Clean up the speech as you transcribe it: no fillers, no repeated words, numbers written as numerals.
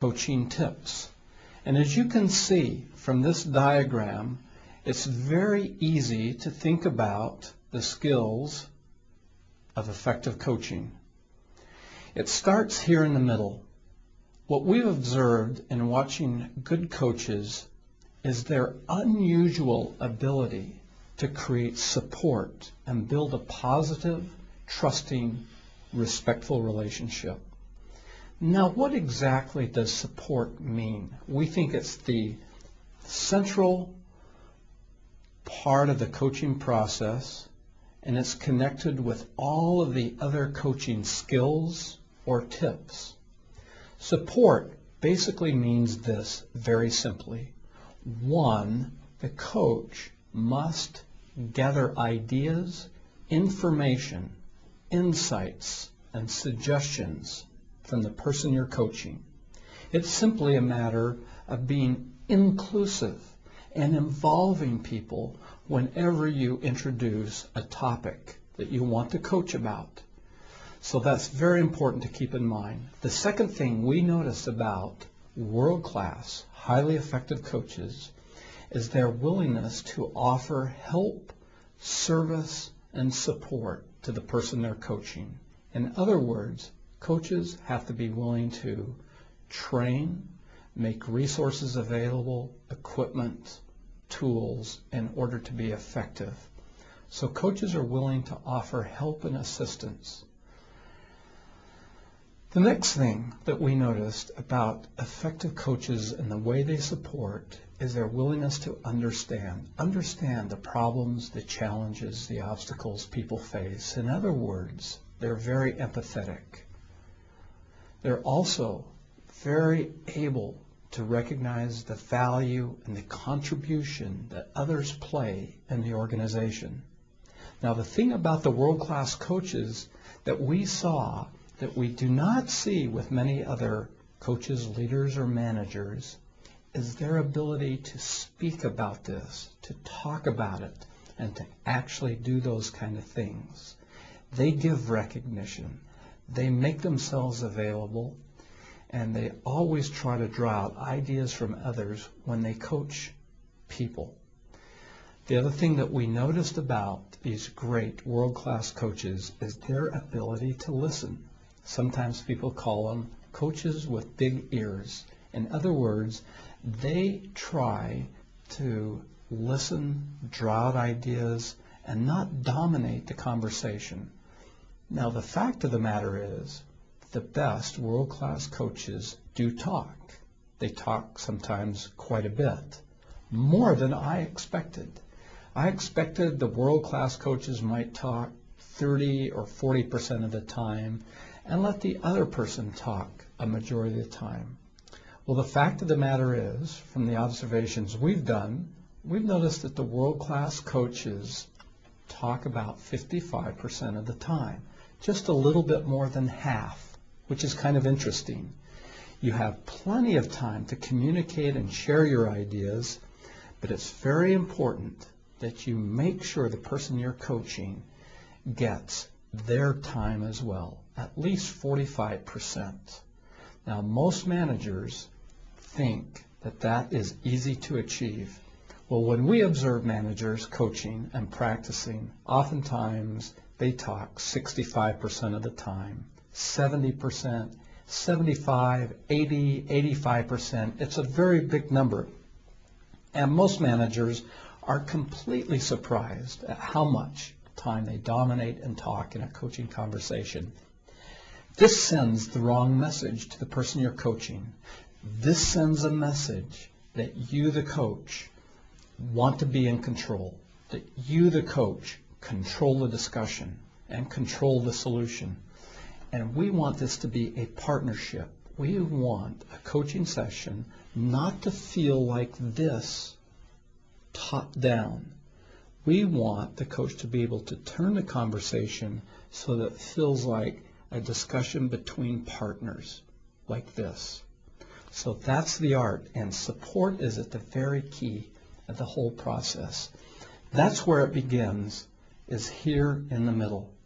coaching tips. And as you can see from this diagram, it's very easy to think about the skills of effective coaching. It starts here in the middle. What we've observed in watching good coaches is their unusual ability to create support and build a positive, trusting, respectful relationship. Now, what exactly does support mean? We think it's the central part of the coaching process, and it's connected with all of the other coaching skills or tips. Support basically means this very simply. One, the coach must gather ideas, information, insights, and suggestions from the person you're coaching. It's simply a matter of being inclusive and involving people whenever you introduce a topic that you want to coach about. So that's very important to keep in mind. The second thing we notice about world-class, highly effective coaches is their willingness to offer help, service, and support to the person they're coaching. In other words, coaches have to be willing to train, make resources available, equipment, tools, in order to be effective. So coaches are willing to offer help and assistance. The next thing that we noticed about effective coaches and the way they support is their willingness to understand the problems, the challenges, the obstacles people face. In other words, they're very empathetic. They're also very able to recognize the value and the contribution that others play in the organization. Now, the thing about the world-class coaches that we saw that we do not see with many other coaches, leaders, or managers is their ability to speak about this, to talk about it, and to actually do those kind of things. They give recognition. They make themselves available, and they always try to draw out ideas from others when they coach people. The other thing that we noticed about these great world-class coaches is their ability to listen. Sometimes people call them coaches with big ears. In other words, they try to listen, draw out ideas, and not dominate the conversation. Now, the fact of the matter is, the best world-class coaches do talk. They talk sometimes quite a bit, more than I expected. I expected the world-class coaches might talk 30 or 40% of the time and let the other person talk a majority of the time. Well, the fact of the matter is, from the observations we've done, we've noticed that the world-class coaches talk about 55% of the time, just a little bit more than half, which is kind of interesting. You have plenty of time to communicate and share your ideas, but it's very important that you make sure the person you're coaching gets their time as well, at least 45%. Now, most managers think that that is easy to achieve. Well, when we observe managers coaching and practicing, oftentimes they talk 65% of the time, 70%, 75, 80, 85%. It's a very big number. And most managers are completely surprised at how much time they dominate and talk in a coaching conversation. This sends the wrong message to the person you're coaching. This sends a message that you, the coach, want to be in control, that you, the coach, control the discussion and control the solution. And we want this to be a partnership. We want a coaching session not to feel like this, top down. We want the coach to be able to turn the conversation so that it feels like a discussion between partners, like this. So that's the art, and support is at the very key of the whole process. That's where it begins, is here in the middle.